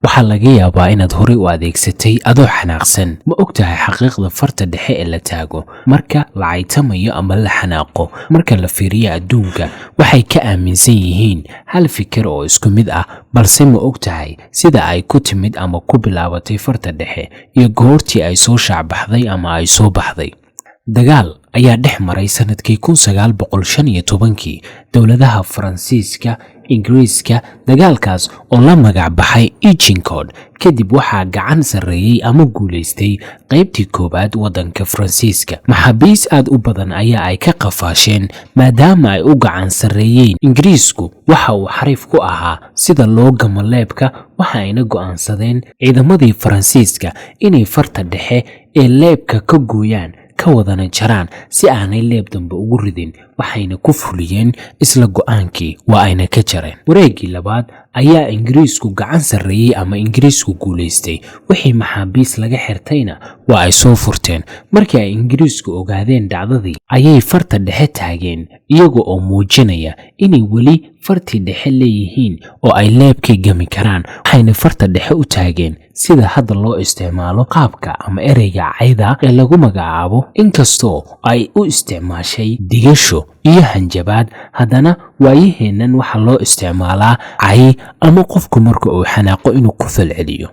waxaa laga yaabaa inaad horey u adeegsatay adoo xanaaqsan. ma ogtahay xaqiiqda farta dhexe ee la taago marka la caytamayo ama la xanaaqo? marka la fiiriyo adduunka, waxay ka aaminsan yihiin hal fikir oo isku mid ah, balse ma ogtahay sida ay ku timid ama ku bilaabatay farta dhexe iyo goortii ay soo shaacbaxday ama ay soo baxday? dagaal ayaa dhex maray sanadkii 1915 dowladaha Faransiiska, Ingiriiska. dagaalkaas oo la magac baxay Agincourt kadib waxaa gacan sareeyay ama guuleystay qaybtii koobaad wadanka Faransiiska. maxaabiis aad u badan ayaa ay ka qafaasheen maadaama ay u gacan sareeyeen. Ingiriisku waxa uu xariif ku ahaa sida loo gamo leebka, waxa ayna go'aansadeen ciidamadii Faransiiska inay farta dhexe ee leebka ka gooyaan ka wadana jaraan si aanay leeb dambe ugu ridin. waxayna ku fuliyeen isla go'aankii, waa ayna ka jareen. wareegii labaad ayaa Ingiriisku gacan sareeyay ama Ingiriisku guuleystay. wixii maxaabiis laga xirtayna waa ay soo furteen. markii ay Ingiriisku ogaadeen dhacdadii, ayay farta dhexe taageen iyaga oo muujinaya inay weli fartii dhexe leeyihiin oo ay leebkay gami karaan. waxayna farta dhexe u taageen sida hadda loo isticmaalo qaabka ama ereyga cayda ee lagu magacaabo. inkastoo ay u isticmaashay digasho iyo hanjabaad, haddana waayaheennan waxaa loo isticmaalaa cay ama qofku marka uu xanaaqo inuu ku falceliyo.